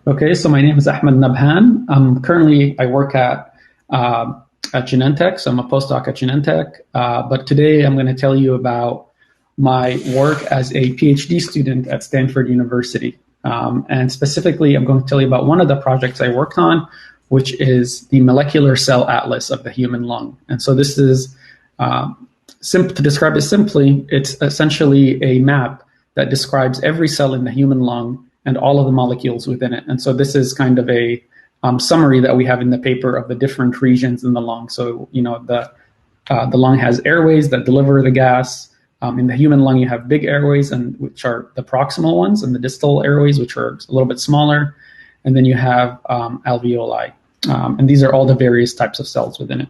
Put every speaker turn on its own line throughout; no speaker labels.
Okay, so my name is Ahmad Nabhan. Currently, I work at Genentech, so I'm a postdoc at Genentech. But today, I'm going to tell you about my work as a PhD student at Stanford University. And specifically, I'm going to tell you about one of the projects I worked on, which is the molecular cell atlas of the human lung. And so this is, to describe it simply, it's essentially a map that describes every cell in the human lung and all of the molecules within it. And so this is kind of a summary that we have in the paper of the different regions in the lung. So, the lung has airways that deliver the gas. In the human lung, you have big airways, which are the proximal ones, and the distal airways, which are a little bit smaller. And then you have alveoli. And these are all the various types of cells within it.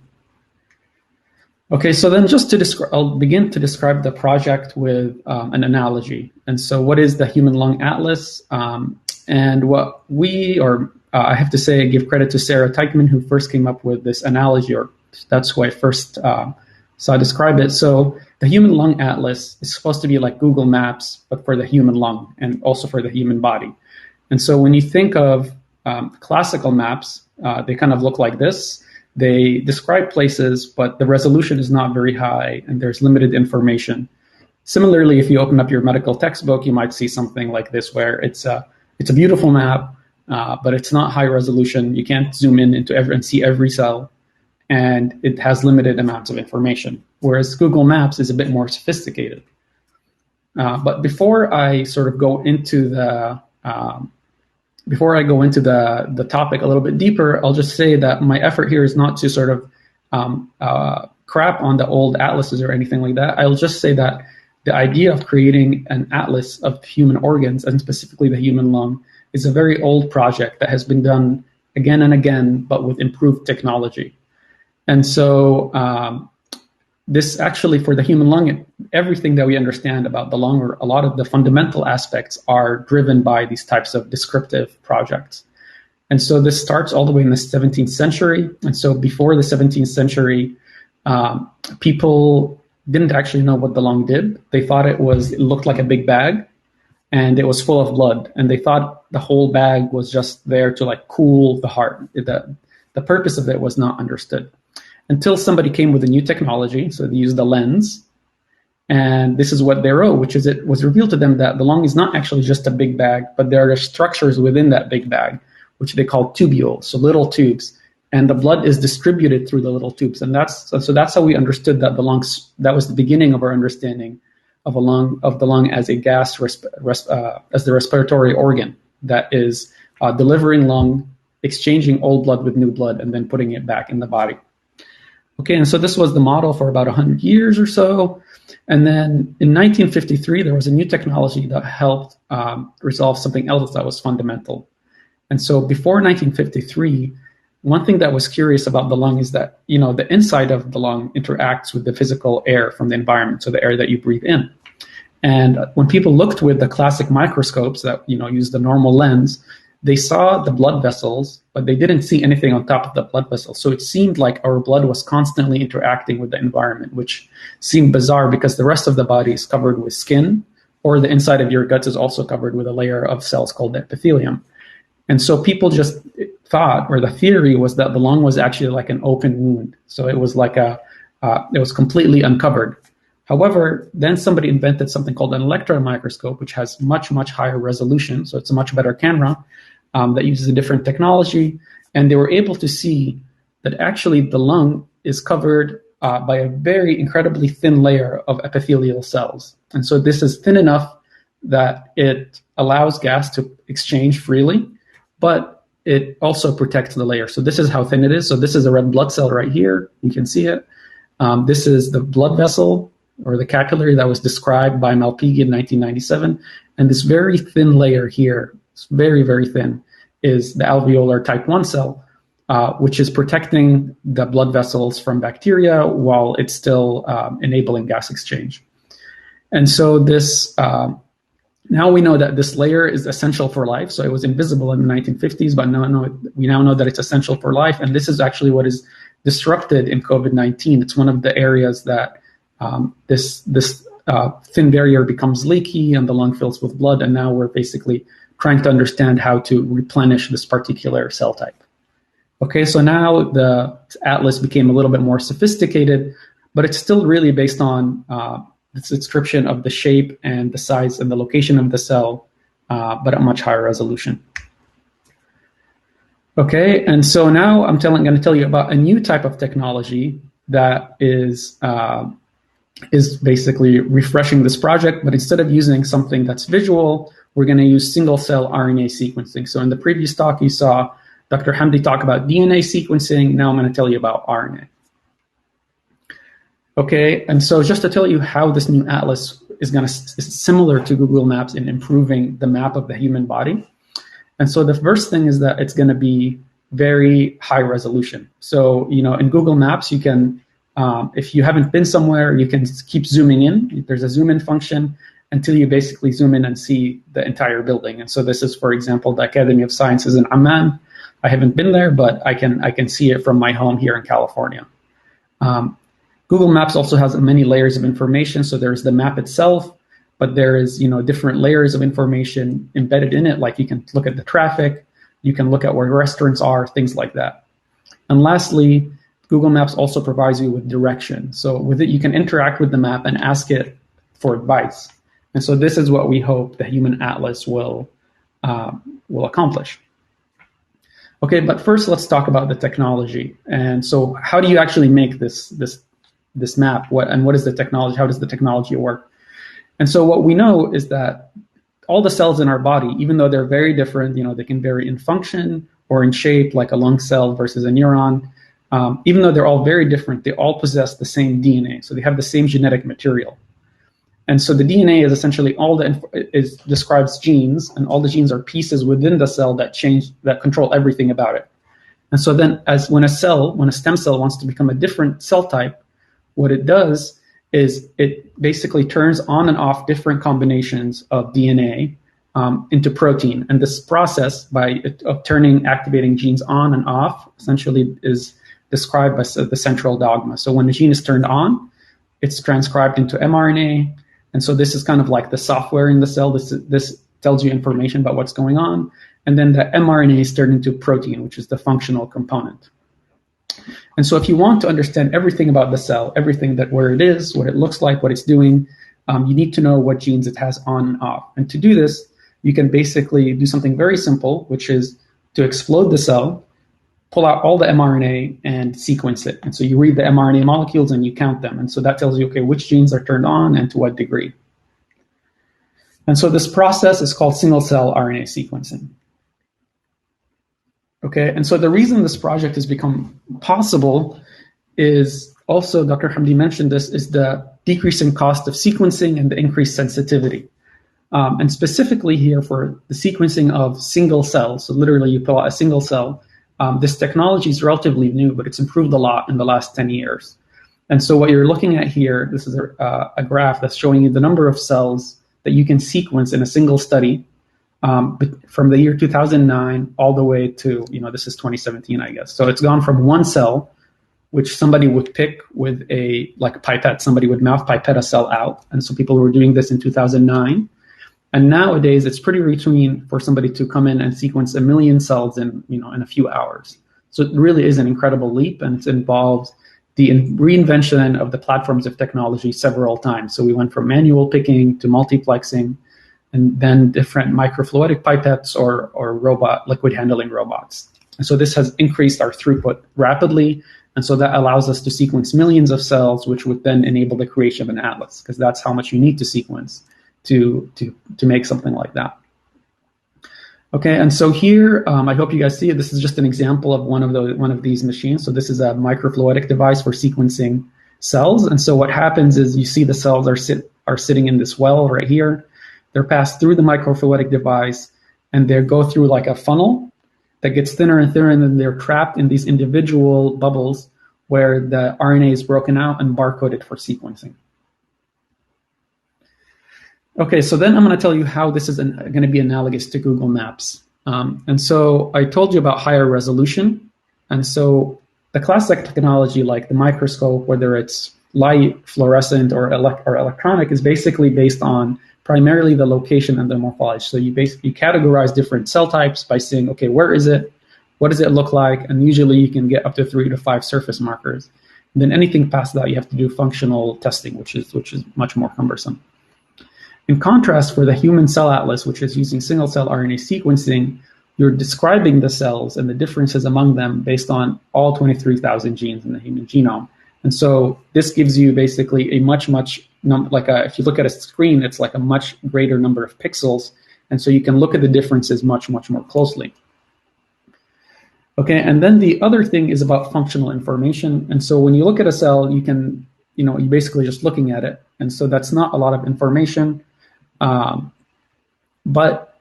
Okay, so then just to describe, I'll begin to describe the project with an analogy. And so what is the Human Lung Atlas? And what I have to say, give credit to Sarah Teichmann, who first came up with this analogy, or that's who I first saw describe it. So the Human Lung Atlas is supposed to be like Google Maps, but for the human lung and also for the human body. And so when you think of classical maps, they kind of look like this. They describe places, but the resolution is not very high and there's limited information. Similarly, if you open up your medical textbook, you might see something like this, where it's a beautiful map, but it's not high resolution. You can't zoom in into and see every cell, and it has limited amounts of information. Whereas Google Maps is a bit more sophisticated. But before I sort of go into the topic a little bit deeper, I'll just say that my effort here is not to sort of crap on the old atlases or anything like that. I'll just say that the idea of creating an atlas of human organs, and specifically the human lung, is a very old project that has been done again and again, but with improved technology. And so this actually, for the human lung, everything that we understand about the lung, or a lot of the fundamental aspects, are driven by these types of descriptive projects. And so this starts all the way in the 17th century. And so before the 17th century, people didn't actually know what the lung did. They thought it looked like a big bag, and it was full of blood. And they thought the whole bag was just there to cool the heart. The purpose of it was not understood, until somebody came with a new technology. So they used a lens, and this is what they wrote, which is, it was revealed to them that the lung is not actually just a big bag, but there are structures within that big bag, which they call tubules, so little tubes, and the blood is distributed through the little tubes. And that's how we understood that that was the beginning of our understanding of the lung as a gas, as the respiratory organ that is delivering lung, exchanging old blood with new blood, and then putting it back in the body. Okay, and so this was the model for about 100 years or so. And then in 1953, there was a new technology that helped resolve something else that was fundamental. And so before 1953, one thing that was curious about the lung is that, the inside of the lung interacts with the physical air from the environment, so the air that you breathe in. And when people looked with the classic microscopes that, use the normal lens, they saw the blood vessels, but they didn't see anything on top of the blood vessels. So it seemed like our blood was constantly interacting with the environment, which seemed bizarre because the rest of the body is covered with skin, or the inside of your guts is also covered with a layer of cells called the epithelium. And so people just thought, or the theory was, that the lung was actually like an open wound. So it was it was completely uncovered. However, then somebody invented something called an electron microscope, which has much, much higher resolution. So it's a much better camera that uses a different technology. And they were able to see that actually the lung is covered by a very incredibly thin layer of epithelial cells. And so this is thin enough that it allows gas to exchange freely, but it also protects the layer. So this is how thin it is. So this is a red blood cell right here. You can see it. This is the blood vessel, or the capillary, that was described by Malpighi in 1997. And this very thin layer here, it's very, very thin, is the alveolar type 1 cell, which is protecting the blood vessels from bacteria while it's still enabling gas exchange. And so this, now we know that this layer is essential for life. So it was invisible in the 1950s, but we now know that it's essential for life. And this is actually what is disrupted in COVID-19. It's one of the areas that this thin barrier becomes leaky and the lung fills with blood. And now we're basically trying to understand how to replenish this particular cell type. Okay, so now the atlas became a little bit more sophisticated, but it's still really based on its description of the shape and the size and the location of the cell, but at much higher resolution. Okay, and so now I'm going to tell you about a new type of technology that is basically refreshing this project, but instead of using something that's visual, we're going to use single-cell RNA sequencing. So in the previous talk, you saw Dr. Hamdi talk about DNA sequencing. Now I'm going to tell you about RNA. Okay, and so just to tell you how this new atlas is similar to Google Maps in improving the map of the human body. And so the first thing is that it's going to be very high resolution. So, in Google Maps, you can, if you haven't been somewhere, you can keep zooming in. There's a zoom in function until you basically zoom in and see the entire building. And so this is, for example, the Academy of Sciences in Amman. I haven't been there, but I can see it from my home here in California. Google Maps also has many layers of information. So there's the map itself, but there is, different layers of information embedded in it. Like you can look at the traffic, you can look at where restaurants are, things like that. And lastly, Google Maps also provides you with direction. So with it, you can interact with the map and ask it for advice. And so this is what we hope the Human Atlas will accomplish. Okay, but first let's talk about the technology. And so how do you actually make this map? What is the technology? How does the technology work? And so what we know is that all the cells in our body, even though they're very different, they can vary in function or in shape, like a lung cell versus a neuron. Even though they're all very different, they all possess the same DNA. So they have the same genetic material. And so the DNA is essentially describes genes, and all the genes are pieces within the cell that control everything about it. And so then when a stem cell wants to become a different cell type, what it does is it basically turns on and off different combinations of DNA into protein. And this process of activating genes on and off essentially is described by the central dogma. So when a gene is turned on, it's transcribed into mRNA. And so this is kind of like the software in the cell. This tells you information about what's going on. And then the mRNA is turned into protein, which is the functional component. And so if you want to understand everything about the cell, everything where it is, what it looks like, what it's doing, you need to know what genes it has on and off. And to do this, you can basically do something very simple, which is to explode the cell, pull out all the mRNA and sequence it. And so you read the mRNA molecules and you count them. And so that tells you, okay, which genes are turned on and to what degree. And so this process is called single-cell RNA sequencing. Okay, and so the reason this project has become possible is also, Dr. Hamdi mentioned this, is the decreasing cost of sequencing and the increased sensitivity. And specifically here for the sequencing of single cells, so literally you pull out a single cell, this technology is relatively new, but it's improved a lot in the last 10 years. And so what you're looking at here, this is a graph that's showing you the number of cells that you can sequence in a single study from the year 2009 all the way to, this is 2017, I guess. So it's gone from one cell, which somebody would pick with a pipette, somebody would mouth pipette a cell out. And so people were doing this in 2009. And nowadays it's pretty routine for somebody to come in and sequence 1 million cells in a few hours. So it really is an incredible leap, and it involves the reinvention of the platforms of technology several times. So we went from manual picking to multiplexing, and then different microfluidic pipettes or liquid handling robots. And so this has increased our throughput rapidly. And so that allows us to sequence millions of cells, which would then enable the creation of an atlas, because that's how much you need to sequence to make something like that. Okay, and so here, I hope you guys see it. This is just an example of one of these machines. So this is a microfluidic device for sequencing cells. And so what happens is you see the cells are sitting in this well right here. They're passed through the microfluidic device, and they go through like a funnel that gets thinner and thinner, and then they're trapped in these individual bubbles where the RNA is broken out and barcoded for sequencing. Okay, so then I'm going to tell you how this is going to be analogous to Google Maps. And so I told you about higher resolution. And so the classic technology like the microscope, whether it's light, fluorescent, or electronic, is basically based on primarily the location and the morphology. So you basically categorize different cell types by saying, okay, where is it? What does it look like? And usually you can get up to 3 to 5 surface markers. And then anything past that, you have to do functional testing, which is much more cumbersome. In contrast, for the human cell atlas, which is using single cell RNA sequencing, you're describing the cells and the differences among them based on all 23,000 genes in the human genome. And so this gives you basically a if you look at a screen, it's like a much greater number of pixels. And so you can look at the differences much more closely. Okay, and then the other thing is about functional information. And so when you look at a cell, you're basically just looking at it. And so that's not a lot of information. But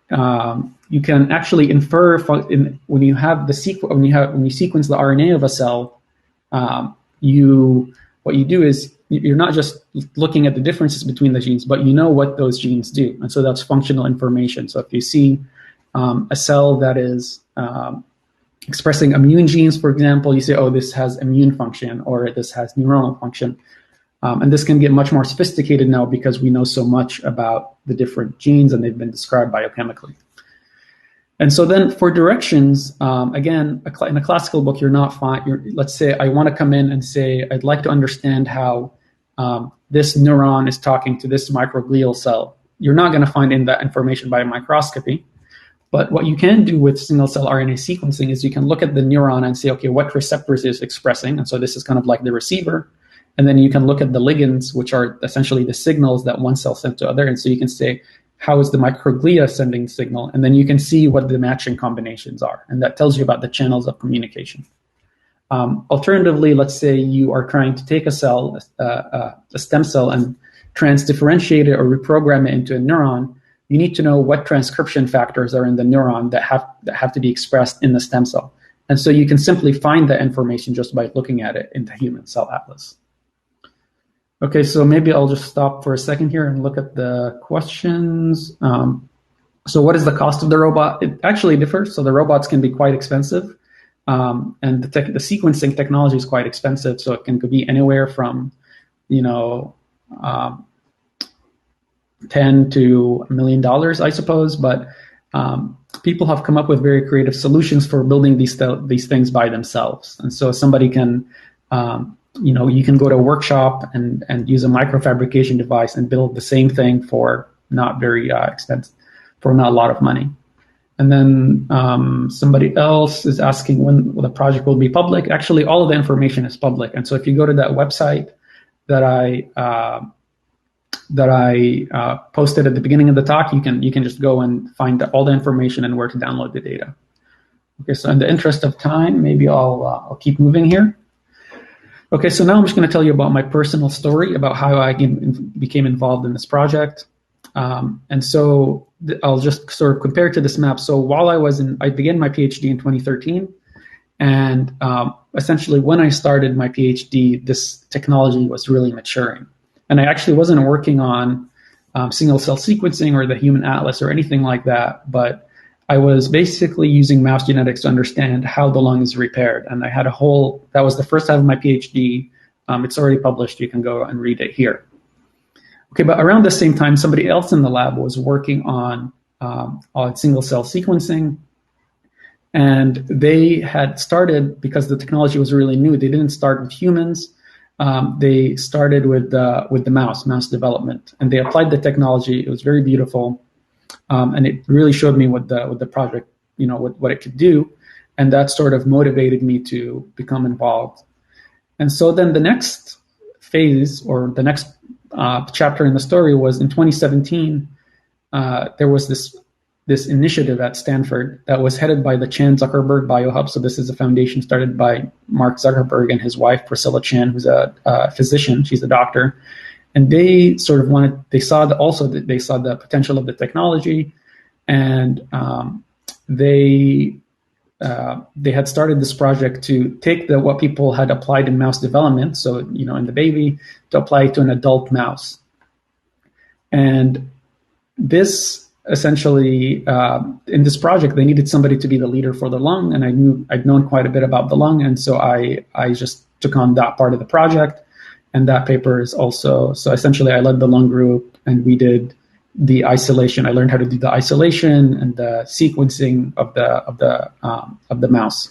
you can actually infer when you sequence the RNA of a cell. What you do is you're not just looking at the differences between the genes, but you know what those genes do, and so that's functional information. So if you see a cell that is expressing immune genes, for example, you say, oh, this has immune function, or this has neuronal function. And this can get much more sophisticated now because we know so much about the different genes and they've been described biochemically. And so then for directions, again, in a classical book, let's say I want to come in and say, I'd like to understand how this neuron is talking to this microglial cell. You're not going to find in that information by microscopy. But what you can do with single cell RNA sequencing is you can look at the neuron and say, okay, what receptors is expressing? And so this is kind of like the receiver. And then you can look at the ligands, which are essentially the signals that one cell sent to other. And so you can say, how is the microglia sending signal? And then you can see what the matching combinations are. And that tells you about the channels of communication. Alternatively, let's say you are trying to take a cell, a stem cell, and transdifferentiate it or reprogram it into a neuron. You need to know what transcription factors are in the neuron that have to be expressed in the stem cell. And so you can simply find that information just by looking at it in the human cell atlas. Okay, so maybe I'll just stop for a second here and look at the questions. So what is the cost of the robot? It actually differs. So the robots can be quite expensive. And the sequencing technology is quite expensive. So it can be anywhere from, $10 to $1 million, I suppose. But people have come up with very creative solutions for building these things by themselves. And so somebody can, you can go to a workshop and use a microfabrication device and build the same thing for not very expensive, for not a lot of money. And then somebody else is asking when the project will be public. Actually, all of the information is public. And so if you go to that website that I posted at the beginning of the talk, you can just go and find all the information and where to download the data. Okay, so in the interest of time, maybe I'll keep moving here. Okay, so now I'm just going to tell you about my personal story about how I became involved in this project. And so I'll just sort of compare to this map. So while I began my PhD in 2013, and essentially when I started my PhD, this technology was really maturing. And I actually wasn't working on single cell sequencing or the human atlas or anything like that, but I was basically using mouse genetics to understand how the lung is repaired. And I had that was the first half of my PhD. It's already published. You can go and read it here. Okay, but around the same time, somebody else in the lab was working on single cell sequencing. And they had started, because the technology was really new, they didn't start with humans. They started with the mouse development. And they applied the technology. It was very beautiful. And it really showed me what the project, what it could do. And that sort of motivated me to become involved. And so then the next phase, or the next chapter in the story, was in 2017. There was this initiative at Stanford that was headed by the Chan Zuckerberg BioHub. So this is a foundation started by Mark Zuckerberg and his wife, Priscilla Chan, who's a physician. She's a doctor. And they sort of they saw the potential of the technology, and they had started this project to take what people had applied in mouse development, so in the baby, to apply it to an adult mouse. And this essentially, in this project, they needed somebody to be the leader for the lung, and I'd known quite a bit about the lung, and so I just took on that part of the project. And that paper is also, so essentially I led the lung group, and we did the isolation. I learned how to do the isolation and the sequencing of the mouse.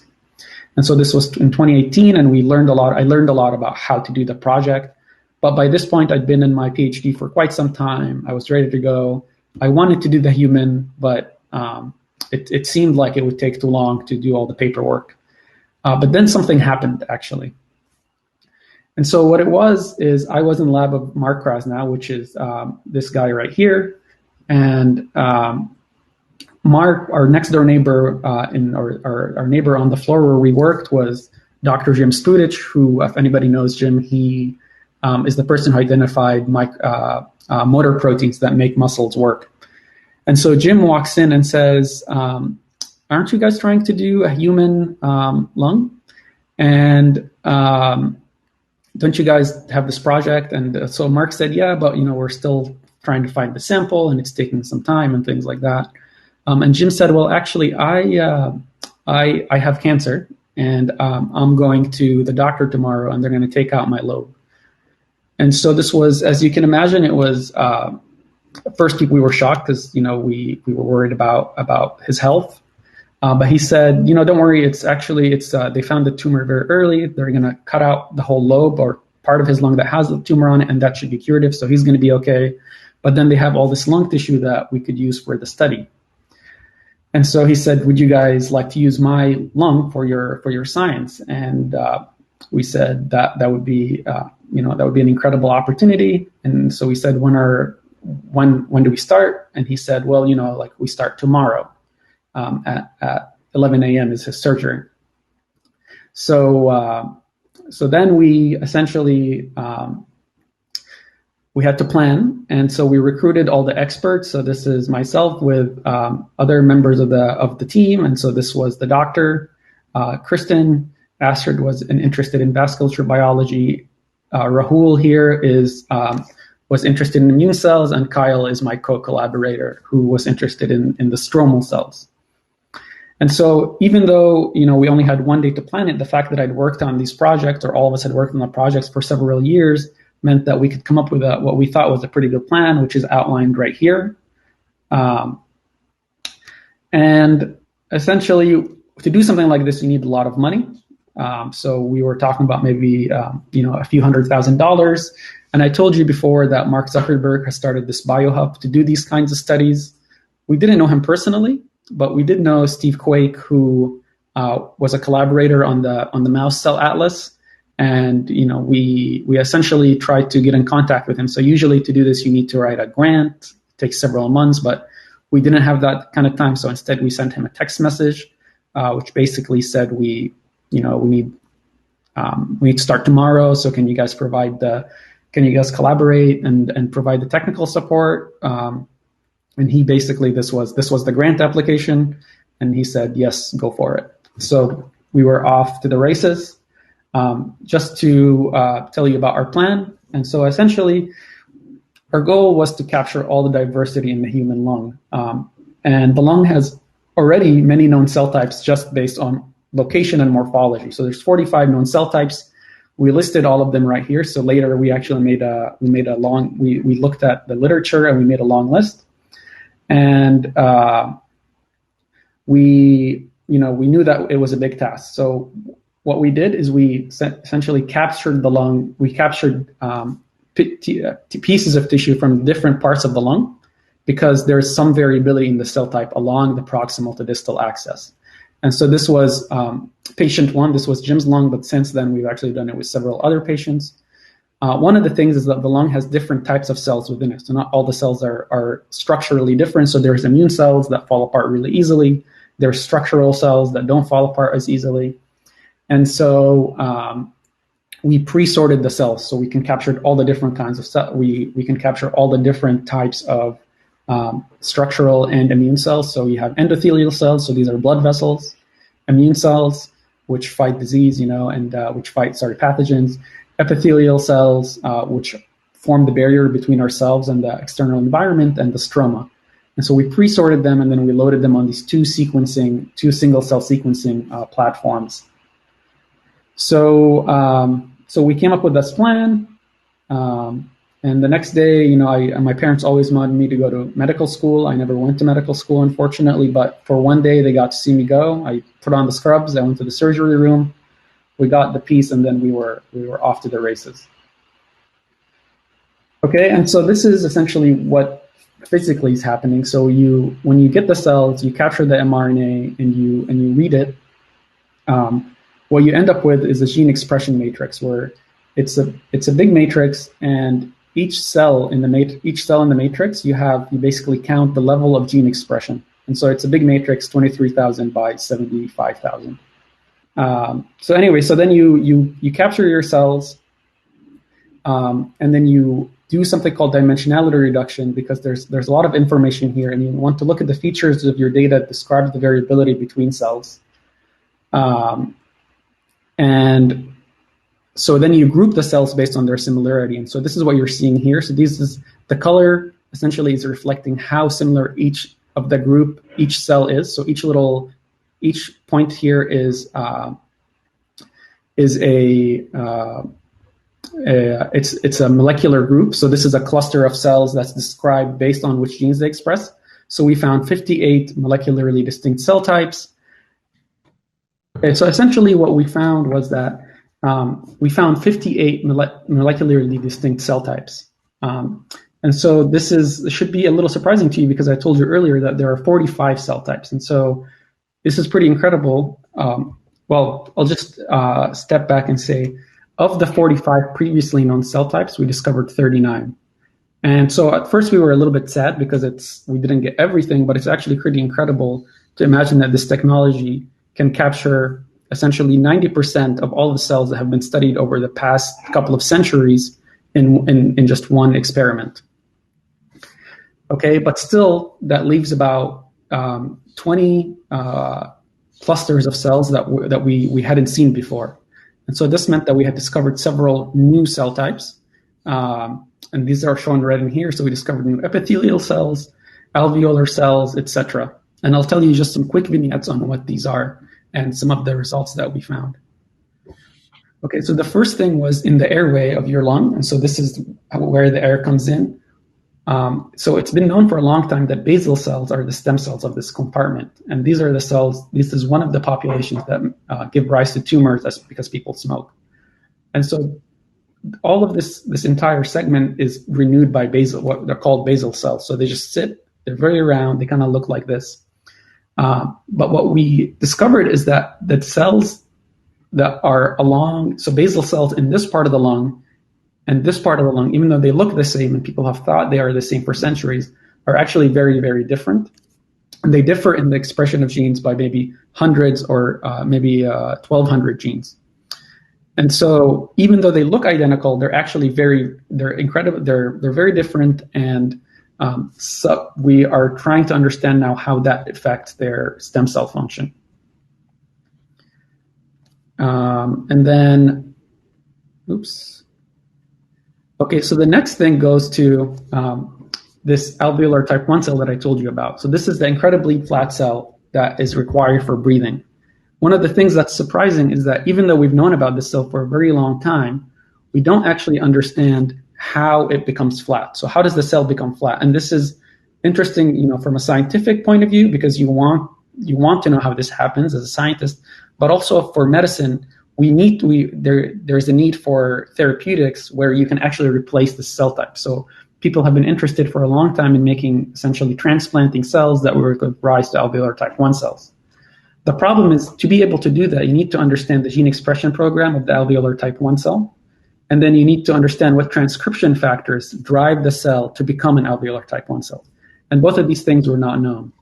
And so this was in 2018, and we learned a lot. I learned a lot about how to do the project. But by this point, I'd been in my PhD for quite some time. I was ready to go. I wanted to do the human, but it seemed like it would take too long to do all the paperwork. But then something happened, actually. And so what it was is I was in the lab of Mark Krasnow, which is this guy right here. And Mark, our next door neighbor, our neighbor on the floor where we worked was Dr. Jim Spudich, who, if anybody knows Jim, he is the person who identified motor proteins that make muscles work. And so Jim walks in and says, aren't you guys trying to do a human lung? And don't you guys have this project? And so Mark said, yeah, but we're still trying to find the sample, and it's taking some time and things like that. And Jim said, well, actually, I have cancer, and I'm going to the doctor tomorrow, and they're going to take out my lobe. And so this was, as you can imagine, it was, first we were shocked because, we were worried about his health. But he said, don't worry, they found the tumor very early. They're going to cut out the whole lobe or part of his lung that has the tumor on it, and that should be curative. So he's going to be okay. But then they have all this lung tissue that we could use for the study. And so he said, would you guys like to use my lung for your science? And we said that would be, that would be an incredible opportunity. And so we said, when do we start? And he said, well, we start tomorrow. At 11 a.m. is his surgery. So then we essentially, we had to plan. And so we recruited all the experts. So this is myself with other members of the team. And so this was the doctor, Kristen. Astrid was interested in vasculature biology. Rahul here was interested in immune cells, and Kyle is my co-collaborator who was interested in the stromal cells. And so even though, we only had one day to plan it, the fact that I'd worked on these projects, or all of us had worked on the projects for several years, meant that we could come up with what we thought was a pretty good plan, which is outlined right here. And essentially, to do something like this, you need a lot of money. So we were talking about maybe, a few $100,000. And I told you before that Mark Zuckerberg has started this biohub to do these kinds of studies. We didn't know him personally, but we did know Steve Quake, who was a collaborator on the mouse cell atlas. And, we essentially tried to get in contact with him. So usually to do this, you need to write a grant. It takes several months, but we didn't have that kind of time. So instead we sent him a text message, which basically said, we need to start tomorrow. So can you guys collaborate and provide the technical support? And he basically, this was the grant application, and he said, yes, go for it. So we were off to the races. Just to tell you about our plan. And so essentially, our goal was to capture all the diversity in the human lung. And the lung has already many known cell types just based on location and morphology. So there's 45 known cell types. We listed all of them right here. So later we actually we looked at the literature and we made a long list. And we knew that it was a big task. So what we did is we essentially captured the lung. We captured pieces of tissue from different parts of the lung because there's some variability in the cell type along the proximal to distal axis. And so this was patient one. This was Jim's lung, but since then we've actually done it with several other patients. One of the things is that the lung has different types of cells within it. So not all the cells are structurally different. So there's immune cells that fall apart really easily. There's structural cells that don't fall apart as easily. And so we pre-sorted the cells, so we can capture all the different kinds of cells. We can capture all the different types of structural and immune cells. So you have endothelial cells, so these are blood vessels, immune cells, which fight disease, and which fight pathogens, epithelial cells, which form the barrier between ourselves and the external environment, and the stroma. And so we pre-sorted them, and then we loaded them on these two single-cell sequencing platforms. So we came up with this plan, And the next day, my parents always wanted me to go to medical school. I never went to medical school, unfortunately, but for one day they got to see me go. I put on the scrubs. I went to the surgery room. We got the piece, and then we were off to the races. Okay, and so this is essentially what physically is happening. So when you get the cells, you capture the mRNA and you read it. What you end up with is a gene expression matrix, where it's a big matrix, and each cell in the matrix you basically count the level of gene expression. And so it's a big matrix, 23,000 by 75,000. So anyway, so then you capture your cells, and then you do something called dimensionality reduction, because there's a lot of information here, and you want to look at the features of your data that describes the variability between cells. And so then you group the cells based on their similarity. And so this is what you're seeing here. So the color essentially is reflecting how similar each of the group, each cell is. So each point here is it's a molecular group. So this is a cluster of cells that's described based on which genes they express. So we found 58 molecularly distinct cell types. Okay, so essentially what we found was that we found 58 molecularly distinct cell types. And so this should be a little surprising to you, because I told you earlier that there are 45 cell types. And so this is pretty incredible. Well, I'll just step back and say, of the 45 previously known cell types, we discovered 39. And so at first we were a little bit sad because we didn't get everything, but it's actually pretty incredible to imagine that this technology can capture essentially 90% of all the cells that have been studied over the past couple of centuries in just one experiment. Okay, but still that leaves about 20 clusters of cells that we hadn't seen before. And so this meant that we had discovered several new cell types. And these are shown red in here. So we discovered new epithelial cells, alveolar cells, etc. And I'll tell you just some quick vignettes on what these are and some of the results that we found. Okay, so the first thing was in the airway of your lung. And so this is where the air comes in. So it's been known for a long time that basal cells are the stem cells of this compartment. And these are the cells, this is one of the populations that give rise to tumors because people smoke. And so all of this entire segment is renewed by what they're called basal cells. So they just sit, they're very round, they kind of look like this. But what we discovered is that the cells that are so basal cells in this part of the lung and this part of the lung, even though they look the same and people have thought they are the same for centuries, are actually very, very different. And they differ in the expression of genes by maybe hundreds or maybe 1,200 genes. And so even though they look identical, they're actually they're incredible, they're very different. And so we are trying to understand now how that affects their stem cell function. And then, oops. Okay, so the next thing goes to this alveolar type 1 cell that I told you about. So this is the incredibly flat cell that is required for breathing. One of the things that's surprising is that even though we've known about this cell for a very long time, we don't actually understand how it becomes flat. So how does the cell become flat? And this is interesting, from a scientific point of view, because you want to know how this happens as a scientist, but also for medicine, there's a need for therapeutics where you can actually replace the cell type. So people have been interested for a long time in making, essentially transplanting cells that will give rise to alveolar type 1 cells. The problem is, to be able to do that, you need to understand the gene expression program of the alveolar type 1 cell. And then you need to understand what transcription factors drive the cell to become an alveolar type 1 cell. And both of these things were not known.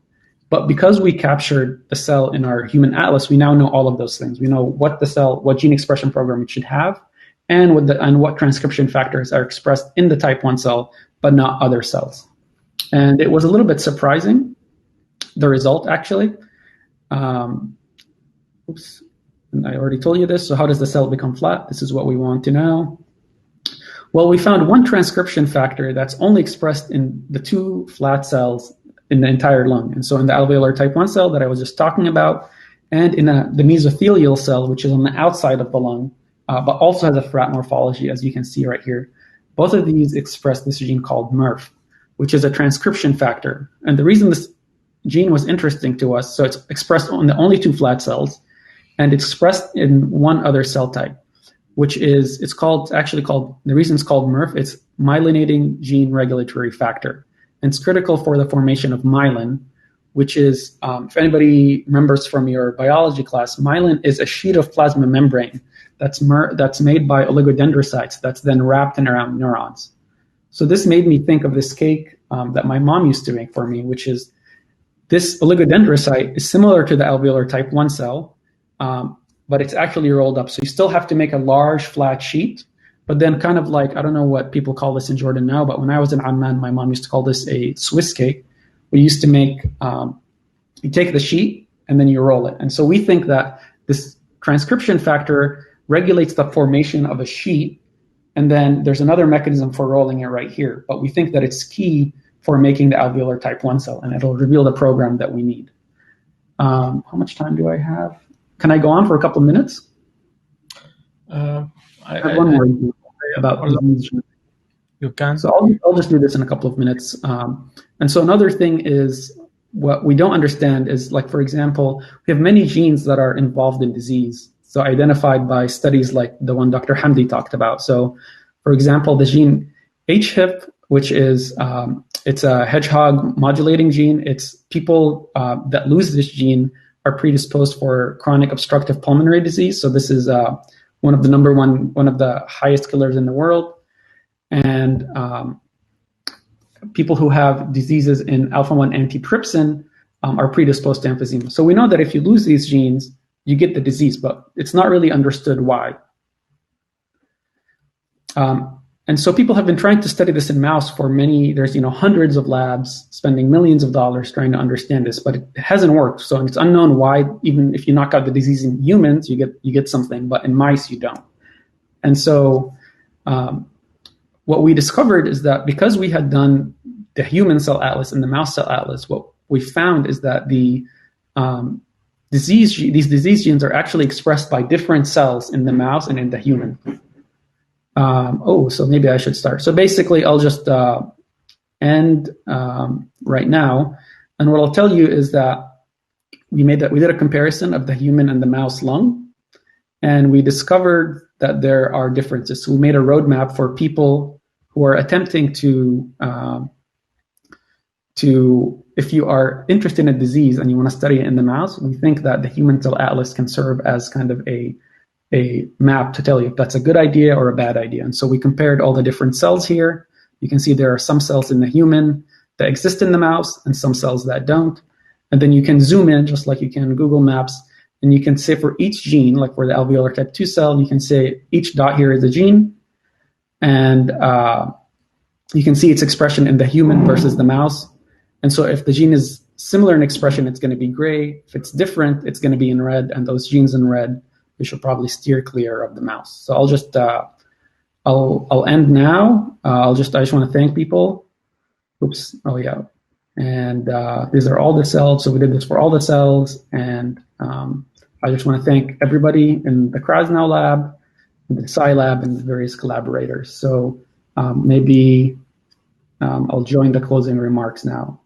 But because we captured the cell in our human atlas, we now know all of those things. We know what gene expression program it should have, and what transcription factors are expressed in the type 1 cell, but not other cells. And it was a little bit surprising, the result, actually. Oops, and I already told you this. So how does the cell become flat? This is what we want to know. Well, we found one transcription factor that's only expressed in the 2 flat cells in the entire lung. And so in the alveolar type 1 cell that I was just talking about, and in the mesothelial cell, which is on the outside of the lung, but also has a flat morphology, as you can see right here. both of these express this gene called MERF, which is a transcription factor. And the reason this gene was interesting to us, so it's expressed on the only 2 flat cells, and it's expressed in one other cell type, which is, the reason it's called MERF, it's myelinating gene regulatory factor. And it's critical for the formation of myelin, which is, if anybody remembers from your biology class, myelin is a sheet of plasma membrane that's made by oligodendrocytes that's then wrapped in around neurons. So this made me think of this cake that my mom used to make for me, which is this oligodendrocyte is similar to the alveolar type 1 cell, but it's actually rolled up. So you still have to make a large flat sheet, but then kind of like, I don't know what people call this in Jordan now, but when I was in Amman, my mom used to call this a Swiss cake. We used to make, you take the sheet and then you roll it. And so we think that this transcription factor regulates the formation of a sheet, and then there's another mechanism for rolling it right here. But we think that it's key for making the alveolar type 1 cell, and it'll reveal the program that we need. How much time do I have? Can I go on for a couple of minutes? I have one more about disease.
You can.
So I'll just do this in a couple of minutes. And so another thing is, what we don't understand is, like, for example, we have many genes that are involved in disease. So identified by studies like the one Dr. Hamdi talked about. So, for example, the gene HHIP, which is, it's a hedgehog modulating gene. It's people that lose this gene are predisposed for chronic obstructive pulmonary disease. So this is one of the highest killers in the world. And people who have diseases in alpha-1 antitrypsin are predisposed to emphysema. So we know that if you lose these genes, you get the disease, but it's not really understood why. And so people have been trying to study this in mouse for there's hundreds of labs spending millions of dollars trying to understand this, but it hasn't worked. So it's unknown why, even if you knock out the disease in humans, you get something, but in mice you don't. And so what we discovered is that because we had done the human cell atlas and the mouse cell atlas, what we found is that these disease genes are actually expressed by different cells in the mouse and in the human. So maybe I should start. So basically, I'll just end right now. And what I'll tell you is that we did a comparison of the human and the mouse lung, and we discovered that there are differences. So we made a roadmap for people who are attempting to if you are interested in a disease and you want to study it in the mouse, we think that the human cell atlas can serve as kind of a map to tell you if that's a good idea or a bad idea. And so we compared all the different cells here. You can see there are some cells in the human that exist in the mouse and some cells that don't. And then you can zoom in just like you can in Google Maps, and you can say for each gene, like for the alveolar type 2 cell, you can say each dot here is a gene, and you can see its expression in the human versus the mouse. And so if the gene is similar in expression, it's going to be gray. If it's different, it's going to be in red, and those genes in red, we should probably steer clear of the mouse. So I'll just, I'll end now. I just want to thank people. Oops, oh yeah. And these are all the cells. So we did this for all the cells. And I just want to thank everybody in the Krasnow lab, the Psi lab, and the various collaborators. So maybe I'll join the closing remarks now.